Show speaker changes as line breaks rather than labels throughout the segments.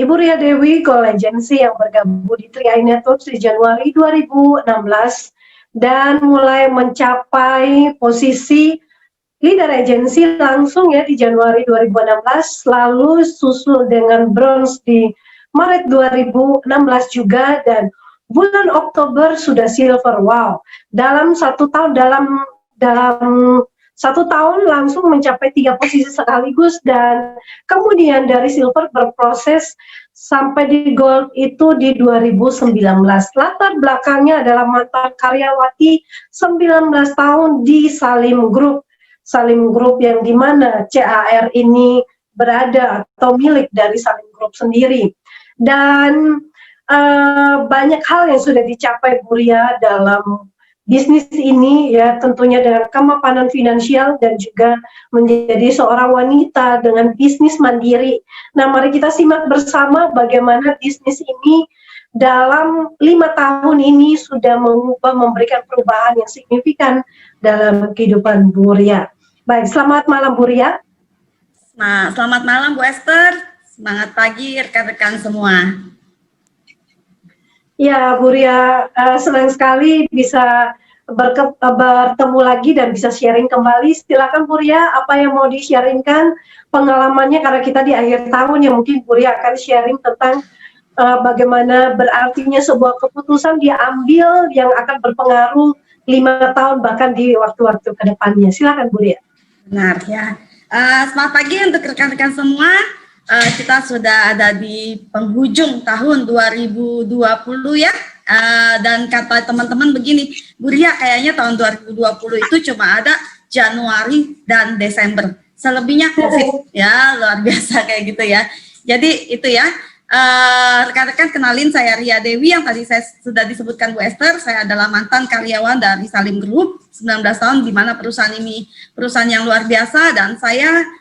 Ibu Ria Dewi, Goal Agency yang bergabung di Tri Network di Januari 2016 dan mulai mencapai posisi leader agency langsung ya di Januari 2016, lalu susul dengan bronze di Maret 2016 juga, dan bulan Oktober sudah silver. Wow, dalam satu tahun langsung mencapai 3 posisi sekaligus, dan kemudian dari silver berproses sampai di gold itu di 2019. Latar belakangnya adalah mantan karyawati 19 tahun di Salim Group. Salim Group yang dimana CAR ini berada atau milik dari Salim Group sendiri. Dan banyak hal yang sudah dicapai Bu Ria dalam bisnis ini ya, tentunya dengan kemapanan finansial dan juga menjadi seorang wanita dengan bisnis mandiri. Nah, mari kita simak bersama bagaimana bisnis ini dalam 5 tahun ini sudah memberikan perubahan yang signifikan dalam kehidupan Bu Ria. Baik, selamat malam Bu Ria.
Nah, selamat malam Bu Esther. Semangat pagi rekan-rekan semua.
Ya Bu Ria, senang sekali bisa bertemu lagi dan bisa sharing kembali. Silakan Bu Ria, apa yang mau di-sharingkan pengalamannya, karena kita di akhir tahun ya, mungkin Bu Ria akan sharing tentang bagaimana berartinya sebuah keputusan diambil yang akan berpengaruh 5 tahun bahkan di waktu-waktu ke depannya. Silakan Bu Ria.
Benar ya. Selamat pagi untuk rekan-rekan semua. Kita sudah ada di penghujung tahun 2020 ya. Dan kata teman-teman begini, Bu Ria kayaknya tahun 2020 itu cuma ada Januari dan Desember. Selebihnya COVID ya, luar biasa kayak gitu ya. Jadi itu ya. Rekan-rekan, kenalin, saya Ria Dewi yang tadi saya sudah disebutkan Bu Esther. Saya adalah mantan karyawan dari Salim Group 19 tahun, di mana perusahaan ini perusahaan yang luar biasa, dan saya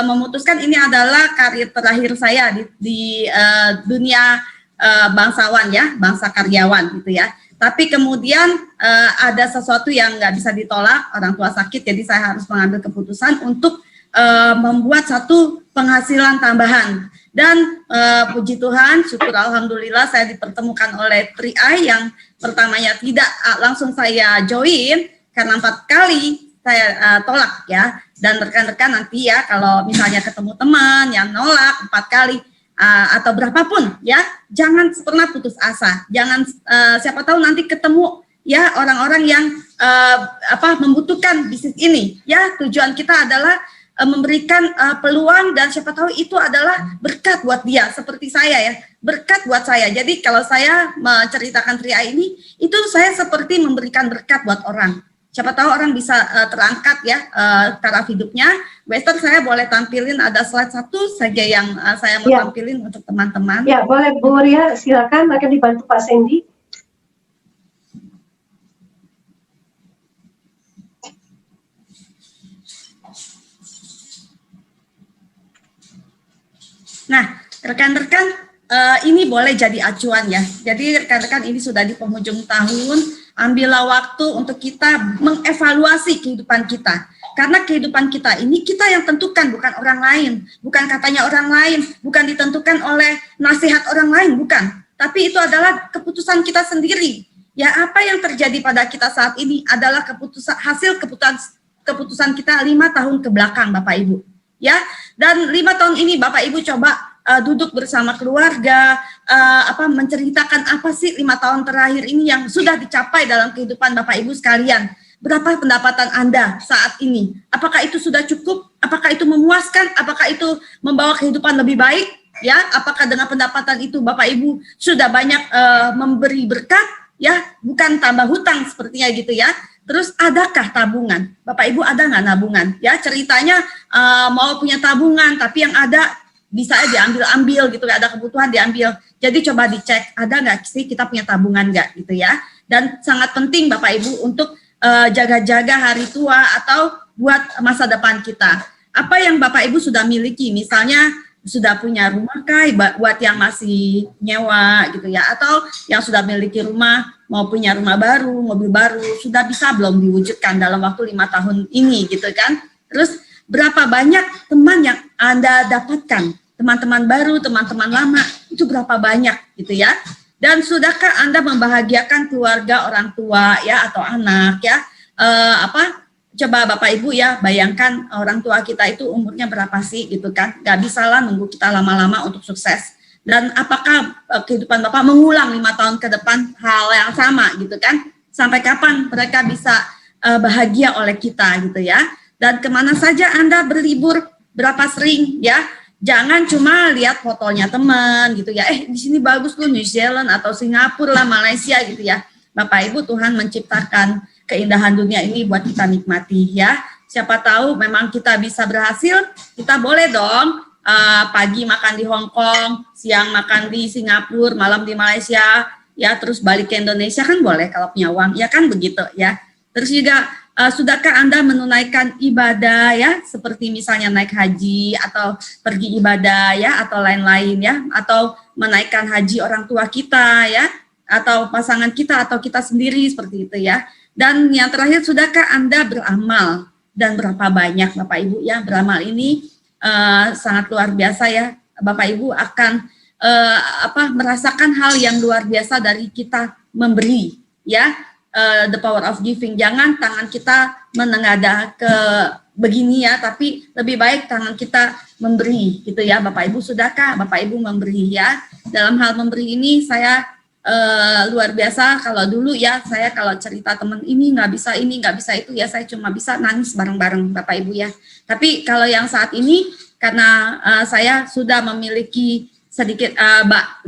memutuskan ini adalah karir terakhir saya di dunia bangsawan ya, bangsa karyawan gitu ya. Tapi kemudian ada sesuatu yang nggak bisa ditolak, orang tua sakit, jadi saya harus mengambil keputusan untuk membuat satu penghasilan tambahan. Dan puji Tuhan, syukur alhamdulillah saya dipertemukan oleh Tri yang pertamanya tidak langsung saya join, karena 4 kali saya tolak ya. Dan rekan-rekan nanti ya, kalau misalnya ketemu teman yang nolak 4 kali atau berapapun ya, jangan pernah putus asa. Jangan siapa tahu nanti ketemu ya orang-orang yang membutuhkan bisnis ini ya. Tujuan kita adalah memberikan peluang, dan siapa tahu itu adalah berkat buat dia, seperti saya ya, berkat buat saya. Jadi kalau saya menceritakan Tri ini, itu saya seperti memberikan berkat buat orang. Siapa tahu orang bisa terangkat ya taraf hidupnya. Wester, saya boleh tampilin, ada slide 1 saja yang saya mau tampilin untuk teman-teman.
Ya, boleh Bu Ria, silakan, akan dibantu Pak Sandy.
Nah, rekan-rekan, ini boleh jadi acuan ya. Jadi rekan-rekan, ini sudah di penghujung tahun, ambillah waktu untuk kita mengevaluasi kehidupan kita. Karena kehidupan kita ini kita yang tentukan, bukan orang lain. Bukan katanya orang lain, bukan ditentukan oleh nasihat orang lain, bukan. Tapi itu adalah keputusan kita sendiri. Ya, apa yang terjadi pada kita saat ini adalah hasil keputusan kita 5 tahun ke belakang, Bapak Ibu. Ya, dan 5 tahun ini Bapak Ibu coba duduk bersama keluarga, menceritakan apa sih 5 tahun terakhir ini yang sudah dicapai dalam kehidupan Bapak Ibu sekalian. Berapa pendapatan Anda saat ini? Apakah itu sudah cukup? Apakah itu memuaskan? Apakah itu membawa kehidupan lebih baik? Ya, apakah dengan pendapatan itu Bapak Ibu sudah banyak memberi berkat? Ya, bukan tambah hutang sepertinya gitu ya. Terus adakah tabungan? Bapak Ibu ada nggak tabungan? Ya, ceritanya mau punya tabungan, tapi yang ada bisa diambil-ambil gitu, ada kebutuhan diambil. Jadi coba dicek, ada nggak sih kita punya tabungan nggak gitu ya. Dan sangat penting Bapak Ibu untuk jaga-jaga hari tua atau buat masa depan kita. Apa yang Bapak Ibu sudah miliki, misalnya sudah punya rumah kah buat yang masih nyewa gitu ya, atau yang sudah memiliki rumah, mau punya rumah baru, mobil baru, sudah bisa belum diwujudkan dalam waktu 5 tahun ini gitu kan. Terus berapa banyak teman yang Anda dapatkan, teman-teman baru, teman-teman lama, itu berapa banyak gitu ya. Dan sudahkah Anda membahagiakan keluarga, orang tua ya atau anak ya? Coba Bapak Ibu ya bayangkan orang tua kita itu umurnya berapa sih gitu kan? Gak bisa lah nunggu kita lama-lama untuk sukses. Dan apakah kehidupan Bapak mengulang 5 tahun ke depan hal yang sama gitu kan? Sampai kapan mereka bisa bahagia oleh kita gitu ya? Dan kemana saja Anda berlibur, berapa sering ya? Jangan cuma lihat fotonya teman gitu ya. Di sini bagus loh New Zealand atau Singapura lah, Malaysia gitu ya. Bapak Ibu, Tuhan menciptakan keindahan dunia ini buat kita nikmati ya. Siapa tahu memang kita bisa berhasil, kita boleh dong pagi makan di Hong Kong, siang makan di Singapura, malam di Malaysia, ya terus balik ke Indonesia kan boleh kalau punya uang, ya kan begitu ya. Terus juga sudahkah Anda menunaikan ibadah ya, seperti misalnya naik haji atau pergi ibadah ya, atau lain-lain ya, atau menaikkan haji orang tua kita ya, atau pasangan kita atau kita sendiri seperti itu ya. Dan yang terakhir, sudahkah Anda beramal dan berapa banyak Bapak Ibu ya? Beramal ini sangat luar biasa ya. Bapak Ibu akan merasakan hal yang luar biasa dari kita memberi ya. The power of giving. Jangan tangan kita menengadah ke begini ya, tapi lebih baik tangan kita memberi gitu ya. Bapak Ibu, sudahkah Bapak Ibu memberi ya? Dalam hal memberi ini saya luar biasa. Kalau dulu ya, saya kalau cerita teman ini nggak bisa itu ya, saya cuma bisa nangis bareng-bareng Bapak Ibu ya. Tapi kalau yang saat ini, karena saya sudah memiliki sedikit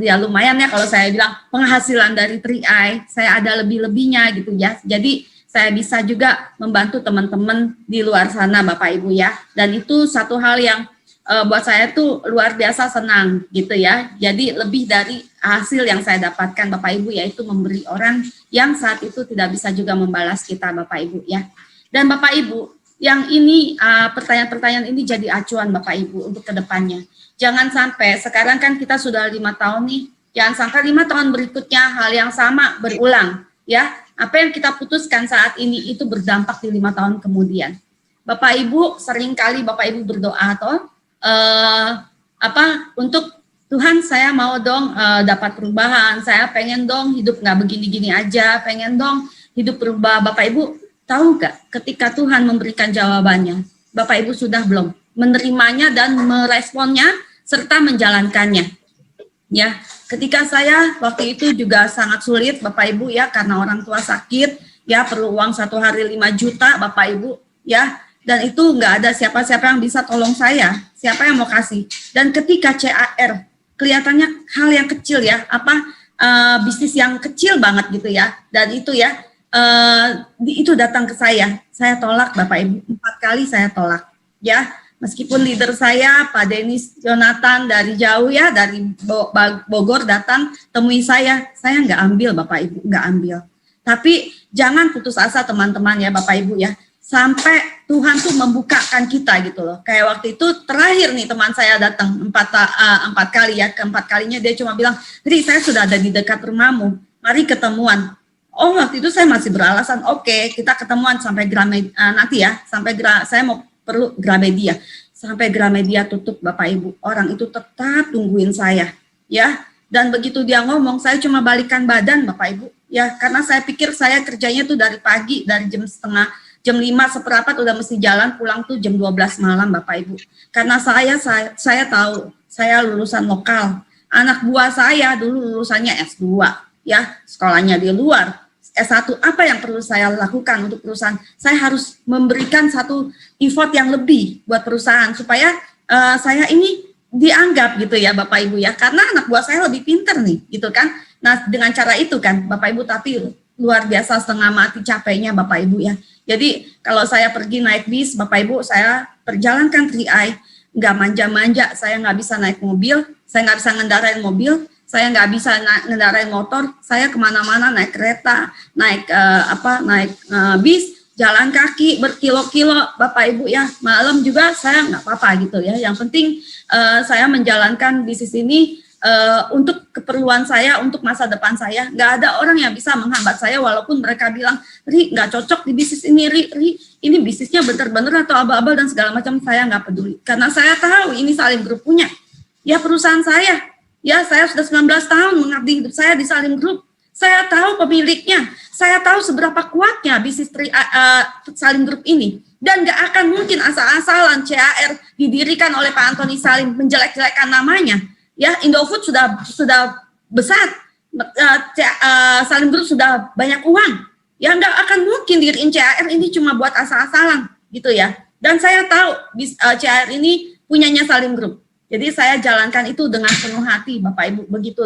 ya lumayan ya kalau saya bilang penghasilan dari 3i, saya ada lebih-lebihnya gitu ya. Jadi saya bisa juga membantu teman-teman di luar sana Bapak Ibu ya. Dan itu satu hal yang buat saya tuh luar biasa senang gitu ya. Jadi lebih dari hasil yang saya dapatkan Bapak Ibu, yaitu memberi orang yang saat itu tidak bisa juga membalas kita Bapak Ibu ya. Dan Bapak Ibu, yang ini pertanyaan-pertanyaan ini jadi acuan Bapak Ibu untuk kedepannya. Jangan sampai, sekarang kan kita sudah 5 tahun nih, jangan sampai 5 tahun berikutnya hal yang sama berulang ya. Apa yang kita putuskan saat ini itu berdampak di 5 tahun kemudian. Bapak Ibu, seringkali Bapak Ibu berdoa atau untuk Tuhan, saya mau dong dapat perubahan, saya pengen dong hidup nggak begini-gini aja, pengen dong hidup berubah. Bapak Ibu tahu nggak ketika Tuhan memberikan jawabannya, Bapak Ibu sudah belum menerimanya dan meresponnya serta menjalankannya ya. Ketika saya waktu itu juga sangat sulit Bapak Ibu ya, karena orang tua sakit ya, perlu uang 1 hari 5 juta Bapak Ibu ya. Dan itu nggak ada siapa-siapa yang bisa tolong saya, siapa yang mau kasih. Dan ketika CAR, kelihatannya hal yang kecil ya, bisnis yang kecil banget gitu ya. Dan itu ya, itu datang ke saya tolak Bapak Ibu, 4 kali saya tolak ya. Meskipun leader saya, Pak Denis Jonathan dari jauh ya, dari Bogor datang temui saya nggak ambil Bapak Ibu, nggak ambil. Tapi jangan putus asa teman-teman ya Bapak Ibu ya, sampai Tuhan tuh membukakan kita gitu loh. Kayak waktu itu terakhir nih teman saya datang 4 kali ya, keempat kalinya dia cuma bilang, Ri, saya sudah ada di dekat rumahmu, mari ketemuan. Oh, waktu itu saya masih beralasan, oke, kita ketemuan sampai nanti ya, sampai saya mau perlu Gramedia. Sampai Gramedia tutup Bapak Ibu, orang itu tetap tungguin saya ya. Dan begitu dia ngomong, saya cuma balikan badan Bapak Ibu ya, karena saya pikir saya kerjanya tuh dari pagi, dari jam 5:15 udah mesti jalan, pulang tuh jam 12 malam Bapak Ibu. Karena saya tahu saya lulusan lokal, anak buah saya dulu lulusannya S2 ya, sekolahnya di luar. S1, apa yang perlu saya lakukan untuk perusahaan? Saya harus memberikan satu effort yang lebih buat perusahaan supaya saya ini dianggap gitu ya Bapak Ibu ya, karena anak buah saya lebih pinter nih gitu kan. Nah dengan cara itu kan Bapak Ibu, tapi luar biasa setengah mati capeknya Bapak Ibu ya. Jadi kalau saya pergi naik bis Bapak Ibu, saya perjalankan 3i, nggak manja-manja, saya nggak bisa naik mobil, saya nggak bisa ngendarain mobil, saya nggak bisa ngendarain motor, saya kemana-mana naik kereta, naik bis, jalan kaki berkilo-kilo Bapak Ibu ya. Malam juga saya nggak apa-apa gitu ya. Yang penting saya menjalankan bisnis ini untuk keperluan saya, untuk masa depan saya. Nggak ada orang yang bisa menghambat saya walaupun mereka bilang, Ri nggak cocok di bisnis ini, Ri ini bisnisnya bener-bener atau abal-abal dan segala macam. Saya nggak peduli karena saya tahu ini Salim Group punya ya perusahaan saya. Ya, saya sudah 19 tahun mengabdi hidup saya di Salim Group. Saya tahu pemiliknya, saya tahu seberapa kuatnya bisnis Salim Group ini. Dan gak akan mungkin asal-asalan CAR didirikan oleh Pak Antoni Salim menjelek-jelekan namanya. Ya, Indofood sudah besar, Salim Group sudah banyak uang. Ya, nggak akan mungkin diriin CAR ini cuma buat asal-asalan gitu ya. Dan saya tahu CAR ini punyanya Salim Group. Jadi saya jalankan itu dengan penuh hati, Bapak Ibu. Begitu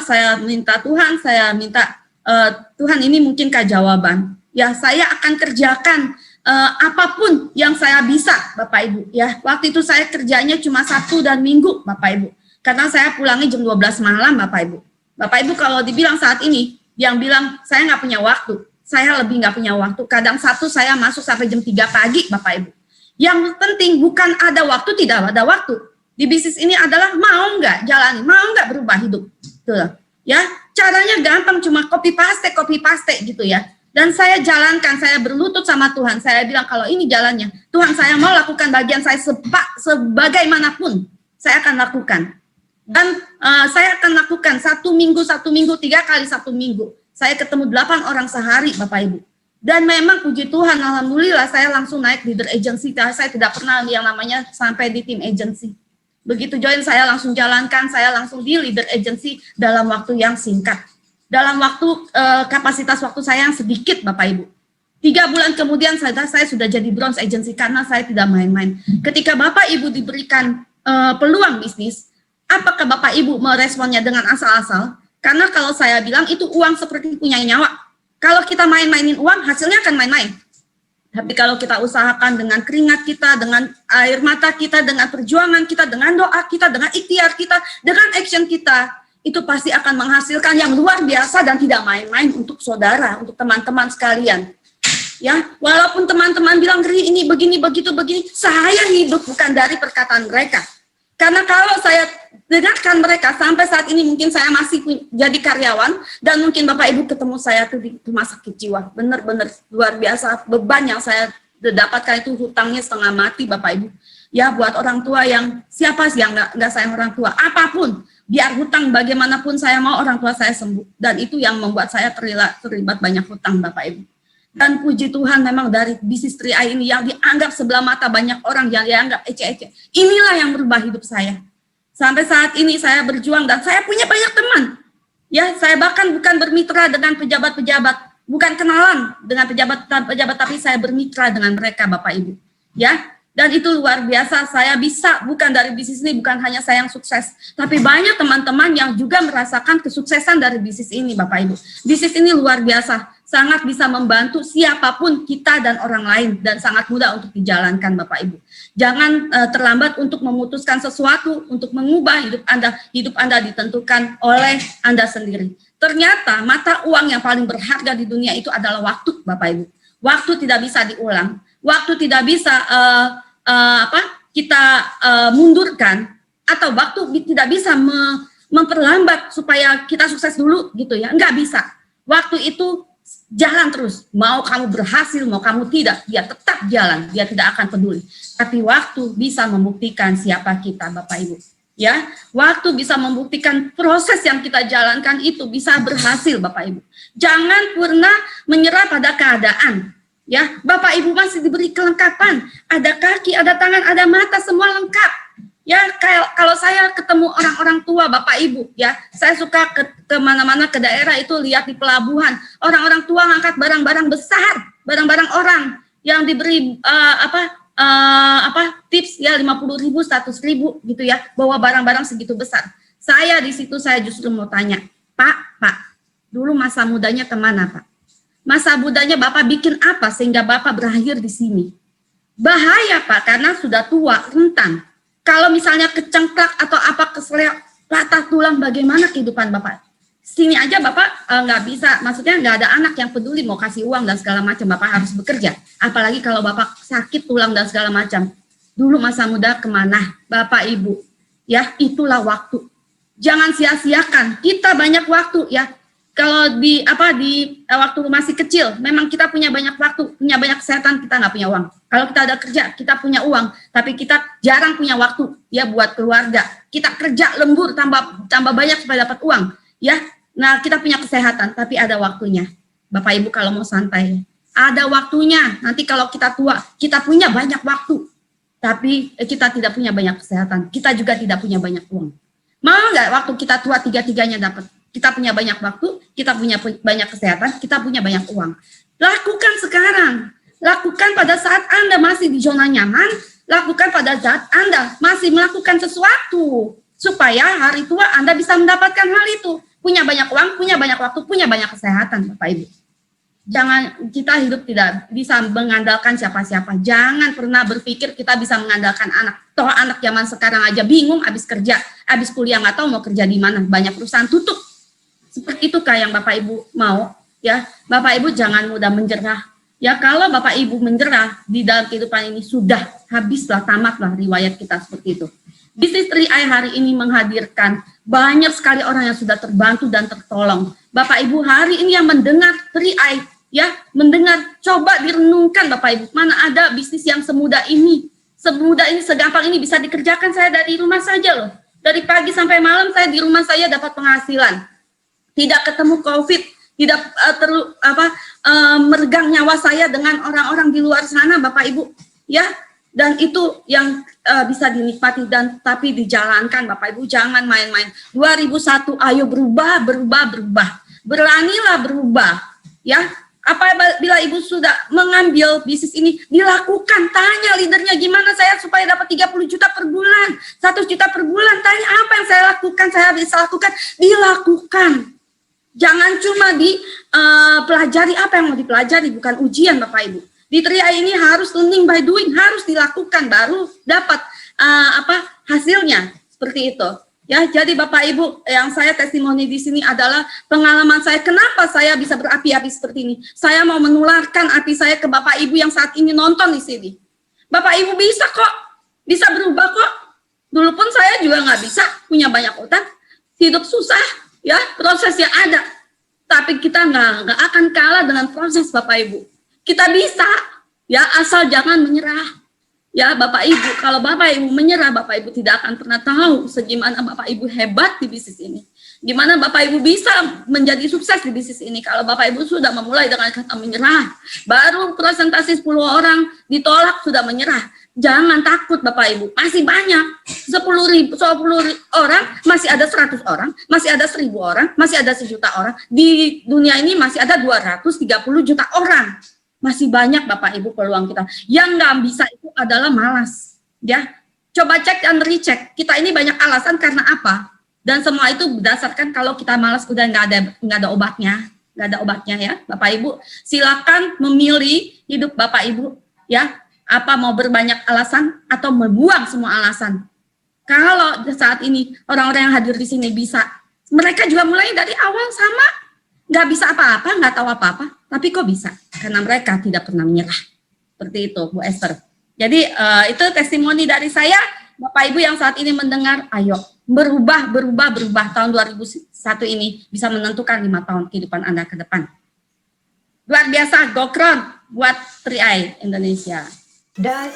saya minta Tuhan, Tuhan ini mungkinkah jawaban? Ya, saya akan kerjakan apapun yang saya bisa, Bapak Ibu. Ya, waktu itu saya kerjanya cuma Sabtu dan Minggu, Bapak Ibu. Karena saya pulangnya jam 12 malam, Bapak Ibu. Bapak Ibu kalau dibilang saat ini, yang bilang saya nggak punya waktu, saya lebih nggak punya waktu. Kadang Sabtu saya masuk sampai jam 3 pagi, Bapak Ibu. Yang penting bukan ada waktu, tidak ada waktu. Di bisnis ini adalah mau nggak jalani, mau nggak berubah hidup. Tuh, ya, caranya gampang, cuma copy paste gitu ya. Dan saya jalankan, saya berlutut sama Tuhan. Saya bilang kalau ini jalannya, Tuhan saya mau lakukan bagian saya sebagaimanapun, saya akan lakukan. Dan saya akan lakukan 1 minggu, 3 kali 1 minggu. Saya ketemu 8 orang sehari, Bapak Ibu. Dan memang puji Tuhan, alhamdulillah saya langsung naik leader agency. Saya tidak pernah yang namanya sampai di tim agency. Begitu join saya langsung jalankan, saya langsung di leader agency dalam waktu yang singkat. Dalam waktu kapasitas waktu saya yang sedikit, Bapak Ibu. 3 bulan kemudian saya sudah jadi bronze agency karena saya tidak main-main. Ketika Bapak Ibu diberikan peluang bisnis, apakah Bapak Ibu meresponnya dengan asal-asal? Karena kalau saya bilang itu uang seperti punya nyawa. Kalau kita main-mainin uang, hasilnya akan main-main. Tapi kalau kita usahakan dengan keringat kita, dengan air mata kita, dengan perjuangan kita, dengan doa kita, dengan ikhtiar kita, dengan action kita, itu pasti akan menghasilkan yang luar biasa dan tidak main-main untuk saudara, untuk teman-teman sekalian. Ya, walaupun teman-teman bilang ini begini, begitu, begini, saya hidup bukan dari perkataan mereka. Karena kalau saya dengarkan mereka, sampai saat ini mungkin saya masih jadi karyawan, dan mungkin Bapak Ibu ketemu saya tuh di rumah sakit jiwa. Benar-benar luar biasa, beban yang saya dapatkan itu hutangnya setengah mati, Bapak Ibu. Ya, buat orang tua yang, siapa sih yang nggak sayang orang tua? Apapun, biar hutang bagaimanapun saya mau orang tua saya sembuh. Dan itu yang membuat saya terlibat banyak hutang, Bapak Ibu. Dan puji Tuhan memang dari bisnis 3i ini yang dianggap sebelah mata banyak orang yang dianggap ece-ece. Inilah yang merubah hidup saya. Sampai saat ini saya berjuang dan saya punya banyak teman. Ya, saya bahkan bukan bermitra dengan pejabat-pejabat, bukan kenalan dengan pejabat-pejabat, tapi saya bermitra dengan mereka, Bapak Ibu. Ya, dan itu luar biasa. Saya bisa, bukan dari bisnis ini, bukan hanya saya yang sukses, tapi banyak teman-teman yang juga merasakan kesuksesan dari bisnis ini, Bapak Ibu. Bisnis ini luar biasa, sangat bisa membantu siapapun kita dan orang lain, dan sangat mudah untuk dijalankan, Bapak Ibu. Jangan terlambat untuk memutuskan sesuatu, untuk mengubah hidup Anda ditentukan oleh Anda sendiri. Ternyata mata uang yang paling berharga di dunia itu adalah waktu, Bapak Ibu. Waktu tidak bisa diulang, waktu tidak bisa kita mundurkan, atau waktu tidak bisa memperlambat supaya kita sukses dulu gitu ya, nggak bisa. Waktu itu jalan terus, mau kamu berhasil, mau kamu tidak, dia tetap jalan, dia tidak akan peduli. Tapi waktu bisa membuktikan siapa kita, Bapak Ibu. Ya, waktu bisa membuktikan proses yang kita jalankan itu bisa berhasil, Bapak Ibu. Jangan pernah menyerah pada keadaan. Ya, Bapak Ibu masih diberi kelengkapan, ada kaki, ada tangan, ada mata, semua lengkap. Ya, kalau saya ketemu orang-orang tua, Bapak Ibu, ya, saya suka ke mana-mana ke daerah itu lihat di pelabuhan, orang-orang tua ngangkat barang-barang besar, barang-barang orang yang diberi tips ya 50.000, 100.000 gitu ya, bawa barang-barang segitu besar. Saya di situ saya justru mau tanya, Pak, dulu masa mudanya kemana, Pak? Masa mudanya Bapak bikin apa sehingga Bapak berakhir di sini? Bahaya, Pak, karena sudah tua, rentan. Kalau misalnya kecengklak atau apa keselak, patah tulang, bagaimana kehidupan Bapak? Sini aja Bapak nggak bisa, maksudnya nggak ada anak yang peduli mau kasih uang dan segala macam, Bapak harus bekerja. Apalagi kalau Bapak sakit tulang dan segala macam. Dulu masa muda kemana? Bapak Ibu, ya itulah waktu. Jangan sia-siakan, kita banyak waktu ya. kalau di waktu masih kecil, memang kita punya banyak waktu, punya banyak kesehatan, kita nggak punya uang. Kalau kita ada kerja, kita punya uang, tapi kita jarang punya waktu ya buat keluarga. Kita kerja lembur tambah banyak supaya dapat uang, ya. Nah, kita punya kesehatan, tapi ada waktunya. Bapak Ibu kalau mau santai, ada waktunya. Nanti kalau kita tua, kita punya banyak waktu, tapi kita tidak punya banyak kesehatan. Kita juga tidak punya banyak uang. Mau nggak waktu kita tua tiga-tiganya dapat? Kita punya banyak waktu, kita punya banyak kesehatan, kita punya banyak uang. Lakukan sekarang. Lakukan pada saat Anda masih di zona nyaman, lakukan pada saat Anda masih melakukan sesuatu. Supaya hari tua Anda bisa mendapatkan hal itu. Punya banyak uang, punya banyak waktu, punya banyak kesehatan, Bapak Ibu. Jangan, kita hidup tidak bisa mengandalkan siapa-siapa. Jangan pernah berpikir kita bisa mengandalkan anak. Toh anak zaman sekarang aja bingung, habis kerja, habis kuliah nggak tahu mau kerja di mana. Banyak perusahaan tutup. Seperti itukah yang Bapak Ibu mau? Ya, Bapak Ibu jangan mudah menyerah. Ya, kalau Bapak Ibu menyerah di dalam kehidupan ini sudah habislah, tamatlah riwayat kita seperti itu. Bisnis 3i hari ini menghadirkan banyak sekali orang yang sudah terbantu dan tertolong. Bapak Ibu hari ini yang mendengar 3i, ya, mendengar, coba direnungkan Bapak Ibu, mana ada bisnis yang semudah ini, segampang ini bisa dikerjakan saya dari rumah saja loh. Dari pagi sampai malam saya di rumah saya dapat penghasilan. Tidak ketemu COVID, tidak meregang nyawa saya dengan orang-orang di luar sana, Bapak Ibu, ya. Dan itu yang bisa dinikmati dan tapi dijalankan, Bapak Ibu, jangan main-main. 2001, ayo berubah. Beranilah berubah, ya. Bila Ibu sudah mengambil bisnis ini, dilakukan. Tanya leadernya gimana saya supaya dapat 30 juta per bulan, 1 juta per bulan. Tanya apa yang saya lakukan, saya bisa lakukan. Dilakukan. Jangan cuma dipelajari apa yang mau dipelajari, bukan ujian, Bapak Ibu. Di 3i ini harus learning by doing, harus dilakukan baru dapat hasilnya seperti itu. Ya, jadi Bapak Ibu, yang saya testimoni di sini adalah pengalaman saya. Kenapa saya bisa berapi-api seperti ini? Saya mau menularkan api saya ke Bapak Ibu yang saat ini nonton di sini. Bapak Ibu bisa kok, bisa berubah kok. Dulu pun saya juga nggak bisa, punya banyak utang, hidup susah, ya, prosesnya ada. Tapi kita nggak akan kalah dengan proses, Bapak Ibu. Kita bisa, ya, asal jangan menyerah. Ya, Bapak Ibu, kalau Bapak Ibu menyerah, Bapak Ibu tidak akan pernah tahu segimana Bapak Ibu hebat di bisnis ini. Gimana Bapak Ibu bisa menjadi sukses di bisnis ini kalau Bapak Ibu sudah memulai dengan kata menyerah. Baru presentasi 10 orang ditolak sudah menyerah. Jangan takut Bapak Ibu, masih banyak. 10 orang, masih ada 100 orang, masih ada 1000 orang, masih ada 1.000.000 orang. Di dunia ini masih ada 230 juta orang. Masih banyak Bapak Ibu peluang kita. Yang nggak bisa itu adalah malas. Ya, coba cek dan recheck. Kita ini banyak alasan karena apa? Dan semua itu berdasarkan kalau kita malas udah nggak ada obatnya, ya, Bapak Ibu. Silakan memilih hidup Bapak Ibu, ya. Apa mau berbanyak alasan atau membuang semua alasan. Kalau saat ini orang-orang yang hadir di sini bisa, mereka juga mulai dari awal sama. Nggak bisa apa-apa, nggak tahu apa-apa, tapi kok bisa? Karena mereka tidak pernah menyerah. Seperti itu, Bu Esther. Jadi itu testimoni dari saya, Bapak Ibu yang saat ini mendengar, ayo berubah. Tahun 2001 ini bisa menentukan 5 tahun kehidupan Anda ke depan. Luar biasa, gokron buat 3i Indonesia.
Dan